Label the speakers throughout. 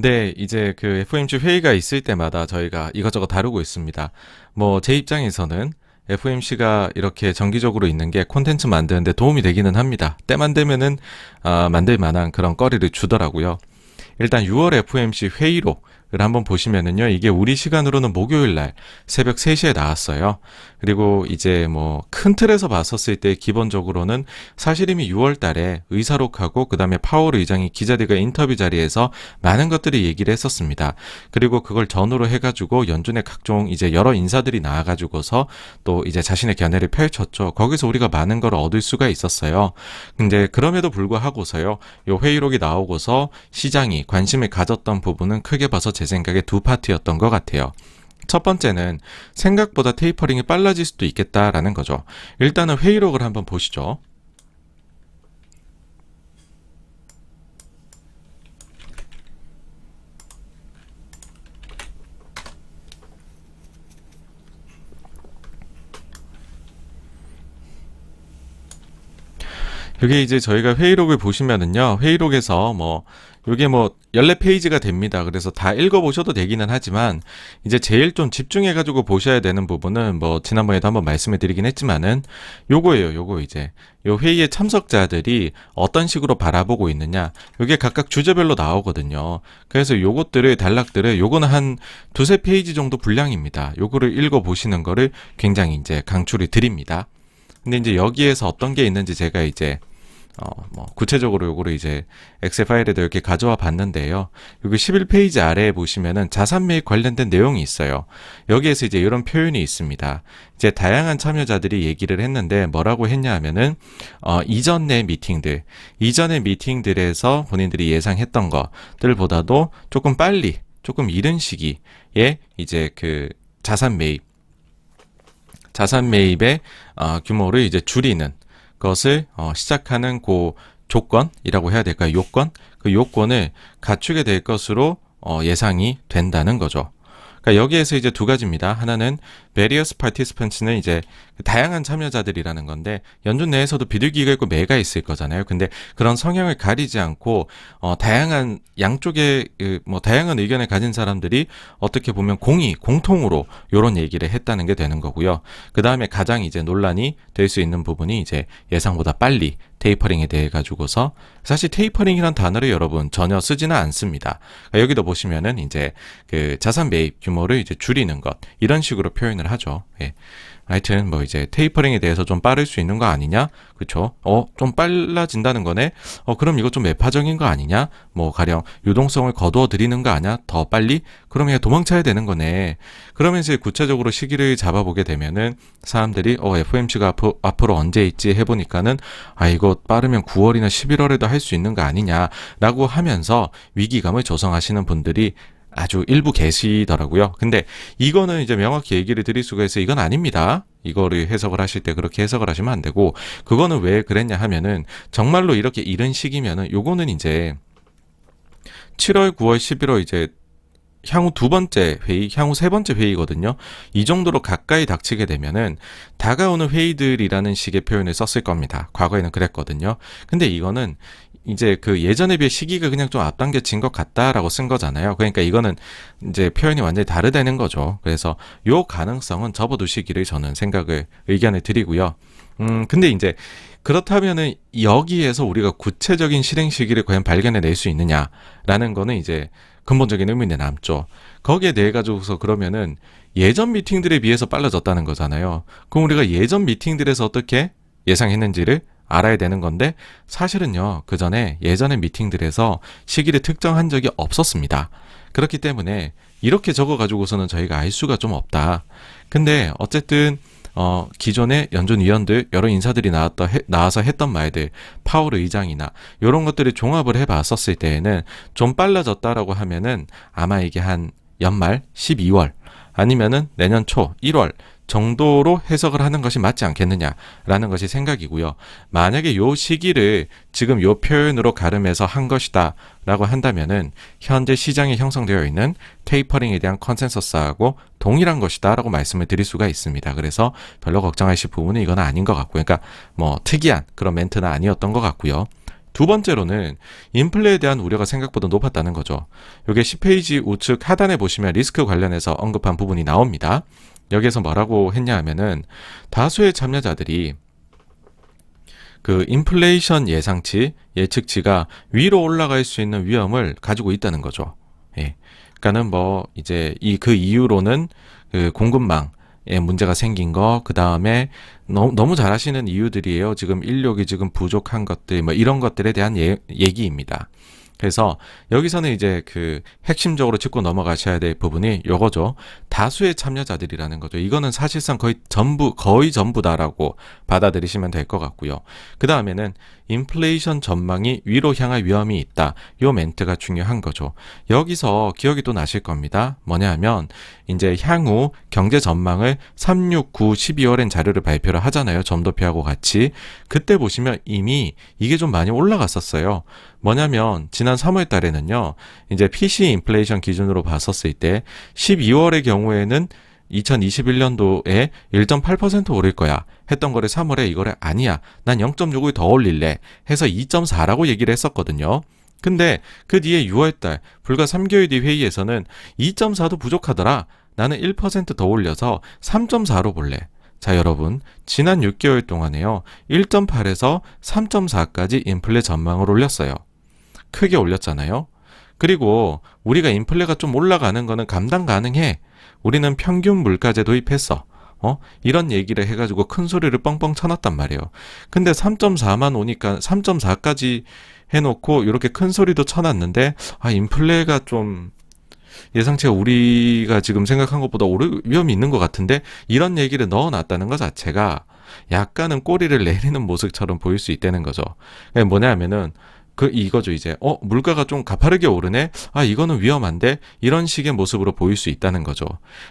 Speaker 1: 네, 이제 그 FOMC 회의가 있을 때마다 저희가 이것저것 다루고 있습니다. 뭐, 제 입장에서는 FOMC가 이렇게 정기적으로 있는 게 콘텐츠 만드는데 도움이 되기는 합니다. 때만 되면은, 만들 만한 그런 거리를 주더라고요. 일단 6월 FOMC 회의록을 한번 보시면은요, 이게 우리 시간으로는 목요일 날 새벽 3시에 나왔어요. 그리고 이제 뭐 큰 틀에서 봤었을 때 기본적으로는 사실 이미 6월 달에 의사록하고 그다음에 파월 의장이 기자들과 인터뷰 자리에서 많은 것들을 얘기를 했었습니다. 그리고 그걸 전후로 해가지고 연준의 각종 이제 여러 인사들이 나와가지고서 또 이제 자신의 견해를 펼쳤죠. 거기서 우리가 많은 걸 얻을 수가 있었어요. 근데 그럼에도 불구하고서요, 요 회의록이 나오고서 시장이 관심을 가졌던 부분은 크게 봐서 제 생각에 두 파트였던 것 같아요. 첫 번째는 생각보다 테이퍼링이 빨라질 수도 있겠다라는 거죠. 일단은 회의록을 한번 보시죠. 여기 이제 저희가 회의록을 보시면은요, 회의록에서 뭐, 요게 뭐, 14페이지가 됩니다. 그래서 다 읽어보셔도 되기는 하지만, 이제 제일 좀 집중해가지고 보셔야 되는 부분은 뭐, 지난번에도 한번 말씀을 드리긴 했지만은, 요거예요, 요거 이제. 요 회의의 참석자들이 어떤 식으로 바라보고 있느냐, 요게 각각 주제별로 나오거든요. 그래서 요것들을, 단락들을, 요거는 한 두세 페이지 정도 분량입니다. 요거를 읽어보시는 거를 굉장히 이제 강추를 드립니다. 근데 이제 여기에서 어떤 게 있는지 제가 이제 뭐 구체적으로 요거를 이제 엑셀 파일에다 이렇게 가져와 봤는데요. 여기 11페이지 아래에 보시면은 자산 매입 관련된 내용이 있어요. 여기에서 이제 이런 표현이 있습니다. 이제 다양한 참여자들이 얘기를 했는데 뭐라고 했냐 하면은 이전의 미팅들에서 본인들이 예상했던 것들보다도 조금 빨리, 조금 이른 시기에 이제 그 자산 매입의 규모를 이제 줄이는 것을 시작하는 그 조건이라고 해야 될까요? 요건? 그 요건을 갖추게 될 것으로 예상이 된다는 거죠. 그러니까 여기에서 이제 두 가지입니다. 하나는 various participants는 이제 다양한 참여자들이라는 건데 연준 내에서도 비둘기가 있고 매가 있을 거잖아요. 근데 그런 성향을 가리지 않고 다양한 양쪽에 뭐 다양한 의견을 가진 사람들이 어떻게 보면 공통으로 이런 얘기를 했다는 게 되는 거고요. 그 다음에 가장 이제 논란이 될 수 있는 부분이 이제 예상보다 빨리 테이퍼링에 대해 가지고서 사실 테이퍼링이란 단어를 여러분 전혀 쓰지는 않습니다. 그러니까 여기도 보시면은 이제 그 자산 매입 규모를 이제 줄이는 것 이런 식으로 표현을 하죠. 예. 하여튼 뭐 이제 테이퍼링에 대해서 좀 빠를 수 있는 거 아니냐? 그쵸? 좀 빨라진다는 거네? 그럼 이거 좀 매파적인 거 아니냐? 뭐 가령 유동성을 거두어 드리는 거 아니야? 더 빨리? 그러면 도망쳐야 되는 거네. 그러면서 구체적으로 시기를 잡아보게 되면은 사람들이 FOMC가 앞으로 언제 있지 해보니까는 이거 빠르면 9월이나 11월에도 할 수 있는 거 아니냐라고 하면서 위기감을 조성하시는 분들이 아주 일부 계시더라고요. 근데 이거는 이제 명확히 얘기를 드릴 수가 있어요. 이건 아닙니다. 이거를 해석을 하실 때 그렇게 해석을 하시면 안 되고, 그거는 왜 그랬냐 하면은 정말로 이렇게 이른 시기면은 요거는 이제 7월, 9월, 11월 이제 향후 두 번째 회의, 향후 세 번째 회의거든요. 이 정도로 가까이 닥치게 되면은 다가오는 회의들이라는 식의 표현을 썼을 겁니다. 과거에는 그랬거든요. 근데 이거는 이제 그 예전에 비해 시기가 그냥 좀 앞당겨진 것 같다라고 쓴 거잖아요. 그러니까 이거는 이제 표현이 완전히 다르다는 거죠. 그래서 요 가능성은 접어두시기를 저는 의견을 드리고요. 근데 이제 그렇다면은 여기에서 우리가 구체적인 실행 시기를 과연 발견해낼 수 있느냐라는 거는 이제 근본적인 의문이 남죠. 거기에 대해 가지고서 그러면은 예전 미팅들에 비해서 빨라졌다는 거잖아요. 그럼 우리가 예전 미팅들에서 어떻게 예상했는지를 알아야 되는 건데 사실은요, 그 전에 예전의 미팅들에서 시기를 특정한 적이 없었습니다. 그렇기 때문에 이렇게 적어가지고서는 저희가 알 수가 좀 없다. 근데 어쨌든 기존의 연준 위원들 여러 인사들이 나와서 했던 말들, 파월 의장이나 이런 것들을 종합을 해봤었을 때에는 좀 빨라졌다라고 하면은 아마 이게 한 연말 12월 아니면은 내년 초 1월 정도로 해석을 하는 것이 맞지 않겠느냐라는 것이 생각이고요. 만약에 요 시기를 지금 요 표현으로 가름해서 한 것이다 라고 한다면은 현재 시장에 형성되어 있는 테이퍼링에 대한 컨센서스하고 동일한 것이다 라고 말씀을 드릴 수가 있습니다. 그래서 별로 걱정하실 부분은 이건 아닌 것 같고요. 그러니까 뭐 특이한 그런 멘트는 아니었던 것 같고요. 두 번째로는 인플레에 대한 우려가 생각보다 높았다는 거죠. 이게 10페이지 우측 하단에 보시면 리스크 관련해서 언급한 부분이 나옵니다. 여기에서 뭐라고 했냐 하면은 다수의 참여자들이 그 인플레이션 예상치, 예측치가 위로 올라갈 수 있는 위험을 가지고 있다는 거죠. 예. 그러니까는 뭐 이제 그 이유로는 그 공급망에 문제가 생긴 거, 그 다음에 너무 잘 아시는 이유들이에요. 지금 인력이 지금 부족한 것들, 뭐 이런 것들에 대한 얘기입니다. 그래서 여기서는 이제 그 핵심적으로 짚고 넘어가셔야 될 부분이 요거죠. 다수의 참여자들이라는 거죠. 이거는 사실상 거의 전부다라고 받아들이시면 될 것 같고요. 그 다음에는 인플레이션 전망이 위로 향할 위험이 있다. 요 멘트가 중요한 거죠. 여기서 기억이 또 나실 겁니다. 뭐냐 하면 이제 향후 경제 전망을 3, 6, 9, 12월엔 자료를 발표를 하잖아요. 점도표하고 같이. 그때 보시면 이미 이게 좀 많이 올라갔었어요. 뭐냐면 지난 3월 달에는요. 이제 PC 인플레이션 기준으로 봤었을 때 12월의 경우에는 2021년도에 1.8% 오를 거야 했던 거를 3월에 이거를 아니야. 난 0.6을 더 올릴래 해서 2.4라고 얘기를 했었거든요. 근데 그 뒤에 6월달 불과 3개월 뒤 회의에서는 2.4도 부족하더라. 나는 1% 더 올려서 3.4로 볼래. 자, 여러분, 지난 6개월 동안에요. 1.8에서 3.4까지 인플레 전망을 올렸어요. 크게 올렸잖아요. 그리고 우리가 인플레가 좀 올라가는 거는 감당 가능해. 우리는 평균 물가제 도입했어. 이런 얘기를 해가지고 큰 소리를 뻥뻥 쳐놨단 말이에요. 근데 3.4만 오니까 3.4까지 해놓고 이렇게 큰 소리도 쳐놨는데, 인플레가 좀 예상치가 우리가 지금 생각한 것보다 위험이 있는 것 같은데, 이런 얘기를 넣어놨다는 것 자체가 약간은 꼬리를 내리는 모습처럼 보일 수 있다는 거죠. 뭐냐 하면은, 이거죠, 이제. 물가가 좀 가파르게 오르네? 이거는 위험한데? 이런 식의 모습으로 보일 수 있다는 거죠.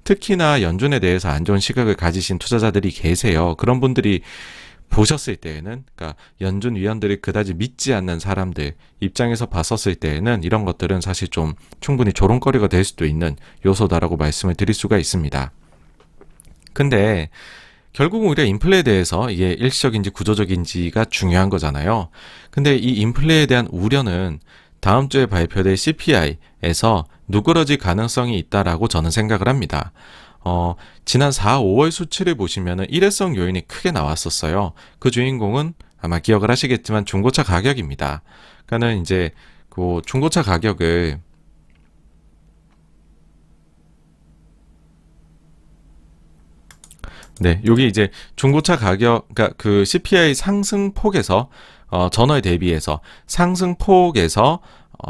Speaker 1: 특히나 연준에 대해서 안 좋은 시각을 가지신 투자자들이 계세요. 그런 분들이 보셨을 때에는, 그러니까 연준 위원들이 그다지 믿지 않는 사람들 입장에서 봤었을 때에는 이런 것들은 사실 좀 충분히 조롱거리가 될 수도 있는 요소다라고 말씀을 드릴 수가 있습니다. 근데 결국은 우리가 인플레에 대해서 이게 일시적인지 구조적인지가 중요한 거잖아요. 근데 이 인플레에 대한 우려는 다음 주에 발표될 CPI에서 누그러질 가능성이 있다라고 저는 생각을 합니다. 지난 4, 5월 수치를 보시면은 일회성 요인이 크게 나왔었어요. 그 주인공은 아마 기억을 하시겠지만 중고차 가격입니다. 그러니까는 이제 그 중고차 가격을 네, 여기 이제 중고차 가격, 그러니까 그 CPI 상승폭에서 전월 대비해서 상승폭에서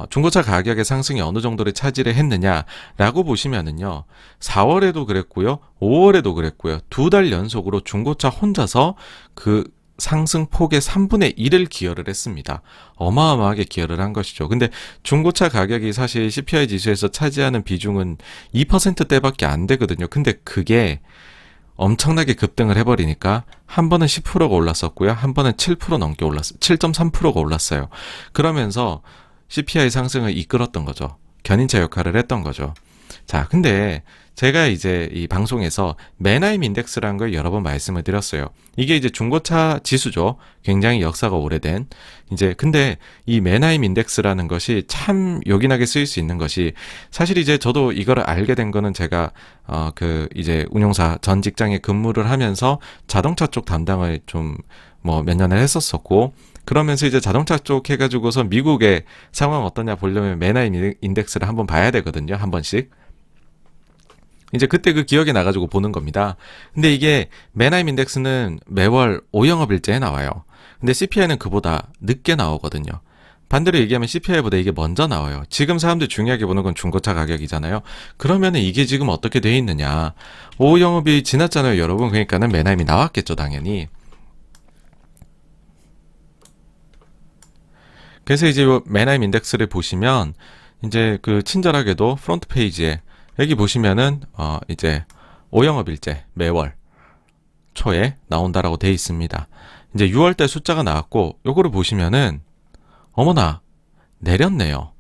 Speaker 1: 중고차 가격의 상승이 어느 정도를 차지를 했느냐라고 보시면은요, 4월에도 그랬고요, 5월에도 그랬고요, 2달 연속으로 중고차 혼자서 그 상승폭의 3분의 1을 기여를 했습니다. 어마어마하게 기여를 한 것이죠. 근데 중고차 가격이 사실 CPI 지수에서 차지하는 비중은 2%대밖에 안 되거든요. 근데 그게 엄청나게 급등을 해버리니까 한 번은 10%가 올랐었고요. 한 번은 7% 넘게 올랐어요. 7.3%가 올랐어요. 그러면서 CPI 상승을 이끌었던 거죠. 견인차 역할을 했던 거죠. 자, 근데 제가 이제 이 방송에서 맨하임 인덱스라는 걸 여러 번 말씀을 드렸어요. 이게 이제 중고차 지수죠. 굉장히 역사가 오래된. 이제 근데 이 맨하임 인덱스라는 것이 참 요긴하게 쓰일 수 있는 것이, 사실 이제 저도 이거를 알게 된 거는 제가 그 이제 운용사 전 직장에 근무를 하면서 자동차 쪽 담당을 좀 뭐 몇 년을 했었었고, 그러면서 이제 자동차 쪽 해가지고서 미국의 상황 어떠냐 보려면 맨하임 인덱스를 한번 봐야 되거든요. 한 번씩. 이제 그때 그 기억이 나가지고 보는 겁니다. 근데 이게 맨하임 인덱스는 매월 5영업일제에 나와요. 근데 CPI는 그보다 늦게 나오거든요. 반대로 얘기하면 CPI보다 이게 먼저 나와요. 지금 사람들이 중요하게 보는 건 중고차 가격이잖아요. 그러면은 이게 지금 어떻게 돼 있느냐. 5영업이 지났잖아요, 여러분. 그러니까는 맨하임이 나왔겠죠, 당연히. 그래서 이제 맨하임 인덱스를 보시면 이제 그 친절하게도 프론트 페이지에 여기 보시면은 이제 5영업일제 매월 초에 나온다라고 돼 있습니다. 이제 6월달 숫자가 나왔고 요거를 보시면은 어머나 내렸네요.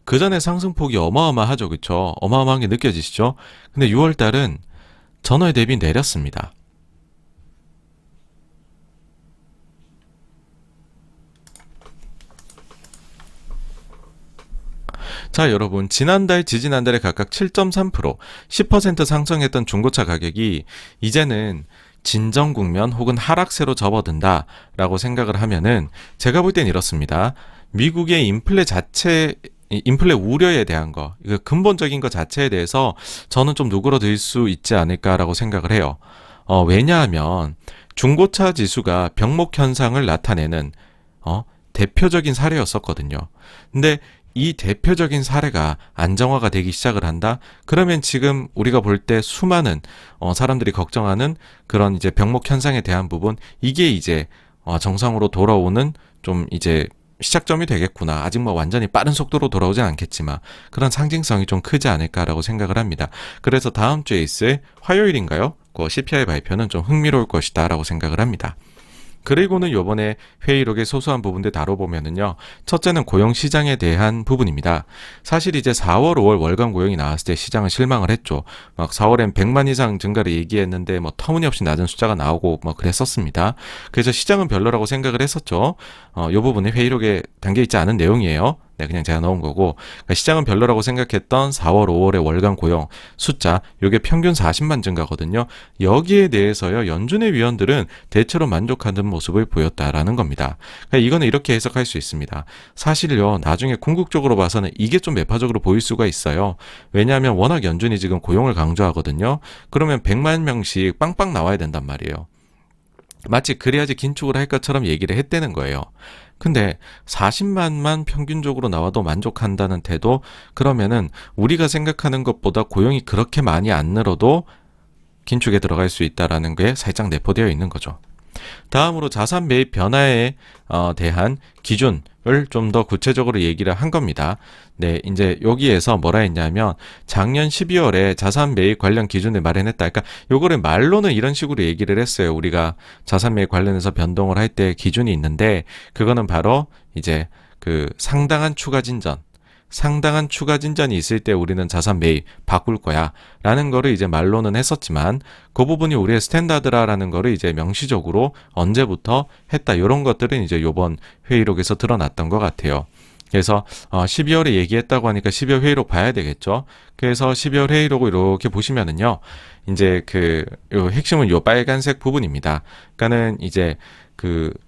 Speaker 1: 그 전에 상승폭이 어마어마하죠, 그쵸? 어마어마한 게 느껴지시죠? 근데 6월달은 전월 대비 내렸습니다. 자, 여러분, 지난달, 지지난달에 각각 7.3%, 10% 상승했던 중고차 가격이 이제는 진정 국면 혹은 하락세로 접어든다라고 생각을 하면은 제가 볼 땐 이렇습니다. 미국의 인플레 우려에 대한 거, 이거 근본적인 것 자체에 대해서 저는 좀 누그러들 수 있지 않을까라고 생각을 해요. 왜냐하면 중고차 지수가 병목 현상을 나타내는 대표적인 사례였었거든요. 근데 이 대표적인 사례가 안정화가 되기 시작을 한다? 그러면 지금 우리가 볼 때 수많은 사람들이 걱정하는 그런 이제 병목 현상에 대한 부분, 이게 이제 정상으로 돌아오는 좀 이제 시작점이 되겠구나. 아직 뭐 완전히 빠른 속도로 돌아오진 않겠지만 그런 상징성이 좀 크지 않을까라고 생각을 합니다. 그래서 다음 주에 있을 화요일인가요? 그 CPI 발표는 좀 흥미로울 것이다라고 생각을 합니다. 그리고는 요번에 회의록의 소소한 부분들 다뤄보면은요. 첫째는 고용시장에 대한 부분입니다. 사실 이제 4월, 5월 월간 고용이 나왔을 때 시장은 실망을 했죠. 막 4월엔 100만 이상 증가를 얘기했는데 뭐 터무니없이 낮은 숫자가 나오고 뭐 그랬었습니다. 그래서 시장은 별로라고 생각을 했었죠. 요 부분이 회의록에 담겨있지 않은 내용이에요. 네, 그냥 제가 넣은 거고, 그러니까 시장은 별로라고 생각했던 4월, 5월의 월간 고용 숫자, 요게 평균 40만 증가거든요. 여기에 대해서요, 연준의 위원들은 대체로 만족하는 모습을 보였다라는 겁니다. 그러니까 이거는 이렇게 해석할 수 있습니다. 사실요, 나중에 궁극적으로 봐서는 이게 좀 매파적으로 보일 수가 있어요. 왜냐하면 워낙 연준이 지금 고용을 강조하거든요. 그러면 100만 명씩 빵빵 나와야 된단 말이에요. 마치 그래야지 긴축을 할 것처럼 얘기를 했다는 거예요. 근데 40만만 평균적으로 나와도 만족한다는 태도, 그러면은 우리가 생각하는 것보다 고용이 그렇게 많이 안 늘어도 긴축에 들어갈 수 있다라는 게 살짝 내포되어 있는 거죠. 다음으로 자산 매입 변화에 대한 기준을 좀 더 구체적으로 얘기를 한 겁니다. 네, 이제 여기에서 뭐라 했냐면 작년 12월에 자산 매입 관련 기준을 마련했다. 그러니까 요거를 말로는 이런 식으로 얘기를 했어요. 우리가 자산 매입 관련해서 변동을 할 때 기준이 있는데 그거는 바로 이제 그 상당한 추가 진전이 있을 때 우리는 자산 매입 바꿀 거야 라는 거를 이제 말로는 했었지만 그 부분이 우리의 스탠다드라는 거를 이제 명시적으로 언제부터 했다, 이런 것들은 이제 요번 회의록에서 드러났던 것 같아요. 그래서 12월에 얘기했다고 하니까 12월 회의록 봐야 되겠죠. 그래서 12월 회의록을 이렇게 보시면은요, 이제 요 핵심은 요 빨간색 부분입니다. 그러니까는 이제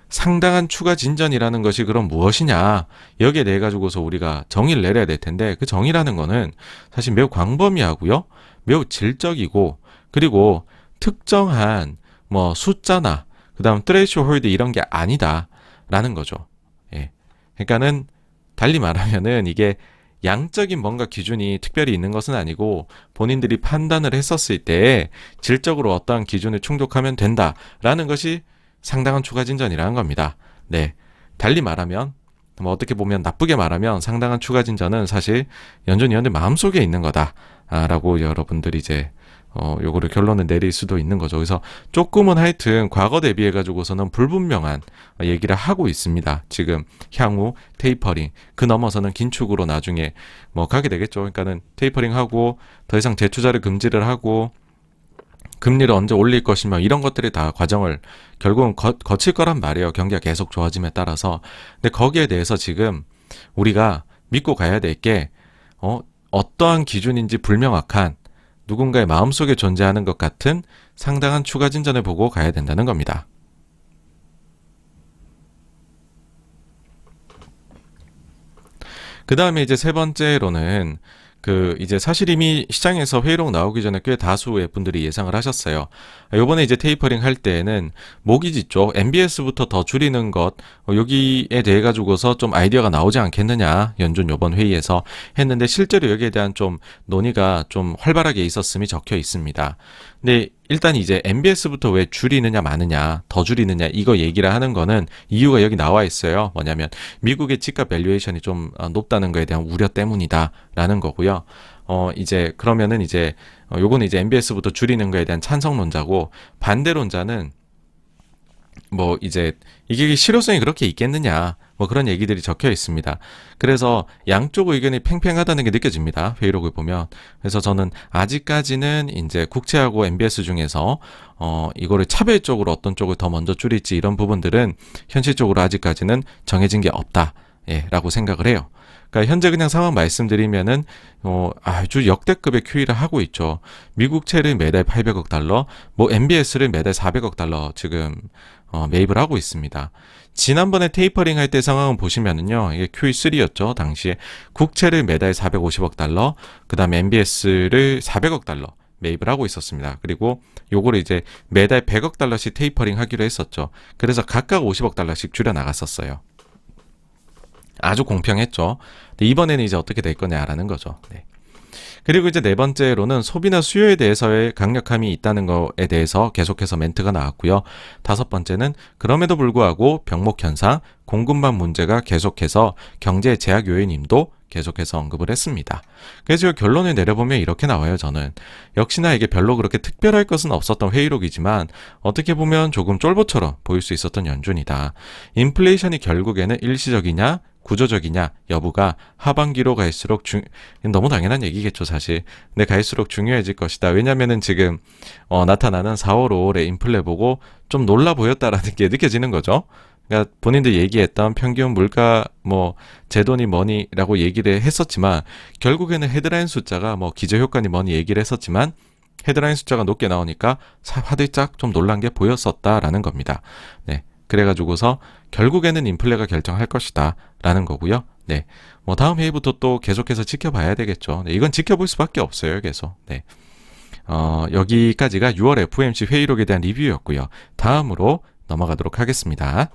Speaker 1: 상당한 추가 진전이라는 것이 그럼 무엇이냐, 여기에 대해 가지고서 우리가 정의를 내려야 될 텐데, 그 정의라는 거는 사실 매우 광범위하고요, 매우 질적이고, 그리고 특정한 뭐 숫자나 그다음 트레이쇼홀드 이런 게 아니다라는 거죠. 예. 그러니까는 달리 말하면은 이게 양적인 뭔가 기준이 특별히 있는 것은 아니고 본인들이 판단을 했었을 때 질적으로 어떠한 기준을 충족하면 된다라는 것이 상당한 추가 진전이라는 겁니다. 네. 달리 말하면, 뭐 어떻게 보면 나쁘게 말하면 상당한 추가 진전은 사실 연준 위원들 마음속에 있는 거다라고 여러분들이 이제 요거를 결론을 내릴 수도 있는 거죠. 그래서 조금은 하여튼 과거 대비해 가지고서는 불분명한 얘기를 하고 있습니다. 지금 향후 테이퍼링, 그 넘어서는 긴축으로 나중에 뭐 가게 되겠죠. 그러니까는 테이퍼링하고 더 이상 재투자를 금지를 하고 금리를 언제 올릴 것이며 이런 것들이 다 과정을 결국은 거칠 거란 말이에요. 경기가 계속 좋아짐에 따라서. 근데 거기에 대해서 지금 우리가 믿고 가야 될 게 어떠한 기준인지 불명확한 누군가의 마음속에 존재하는 것 같은 상당한 추가 진전을 보고 가야 된다는 겁니다. 그 다음에 이제 세 번째로는 이제 사실 이미 시장에서 회의록 나오기 전에 꽤 다수의 분들이 예상을 하셨어요. 요번에 이제 테이퍼링 할 때에는 모기지 쪽, MBS부터 더 줄이는 것, 여기에 대해 가지고서 좀 아이디어가 나오지 않겠느냐, 연준 요번 회의에서 했는데 실제로 여기에 대한 좀 논의가 좀 활발하게 있었음이 적혀 있습니다. 근데 일단 이제 MBS부터 왜 줄이느냐 마느냐, 더 줄이느냐 이거 얘기를 하는 거는 이유가 여기 나와 있어요. 뭐냐면 미국의 집값 밸류에이션이 좀 높다는 거에 대한 우려 때문이다라는 거고요. 이제 그러면은 이제 요거는 이제 MBS부터 줄이는 거에 대한 찬성론자고, 반대론자는 뭐 이제 이게 실효성이 그렇게 있겠느냐, 뭐 그런 얘기들이 적혀 있습니다. 그래서 양쪽 의견이 팽팽하다는 게 느껴집니다. 회의록을 보면. 그래서 저는 아직까지는 이제 국채하고 MBS 중에서 이거를 차별적으로 어떤 쪽을 더 먼저 줄일지 이런 부분들은 현실적으로 아직까지는 정해진 게 없다 예, 라고 생각을 해요. 그러니까 현재 그냥 상황 말씀드리면은 아주 역대급의 QE를 하고 있죠. 미국채를 매달 800억 달러, 뭐 MBS를 매달 400억 달러 지금 매입을 하고 있습니다. 지난번에 테이퍼링 할 때 상황을 보시면은요, 이게 QE3였죠. 당시에 국채를 매달 450억 달러, 그 다음에 MBS를 400억 달러 매입을 하고 있었습니다. 그리고 요거를 이제 매달 100억 달러씩 테이퍼링 하기로 했었죠. 그래서 각각 50억 달러씩 줄여 나갔었어요. 아주 공평했죠. 근데 이번에는 이제 어떻게 될 거냐라는 거죠. 네. 그리고 이제 네 번째로는 소비나 수요에 대해서의 강력함이 있다는 거에 대해서 계속해서 멘트가 나왔고요. 다섯 번째는 그럼에도 불구하고 병목 현상, 공급망 문제가 계속해서 경제 제약 요인임도 계속해서 언급을 했습니다. 그래서 결론을 내려보면 이렇게 나와요, 저는. 역시나 이게 별로 그렇게 특별할 것은 없었던 회의록이지만 어떻게 보면 조금 쫄보처럼 보일 수 있었던 연준이다. 인플레이션이 결국에는 일시적이냐 구조적이냐 여부가 하반기로 갈수록 너무 당연한 얘기겠죠, 사실. 근데 갈수록 중요해질 것이다. 왜냐면은 지금 나타나는 4월, 5월에 인플레 보고 좀 놀라 보였다라는 게 느껴지는 거죠. 그러니까 본인들 얘기했던 평균 물가 제도니 뭐니라고 얘기를 했었지만 결국에는 헤드라인 숫자가 기저효과니 뭐니 얘기를 했었지만 헤드라인 숫자가 높게 나오니까 화들짝 좀 놀란 게 보였었다라는 겁니다. 네. 그래가지고서 결국에는 인플레가 결정할 것이다 라는 거고요. 네, 다음 회의부터 또 계속해서 지켜봐야 되겠죠. 네, 이건 지켜볼 수밖에 없어요, 계속. 네, 여기까지가 6월 FOMC 회의록에 대한 리뷰였고요. 다음으로 넘어가도록 하겠습니다.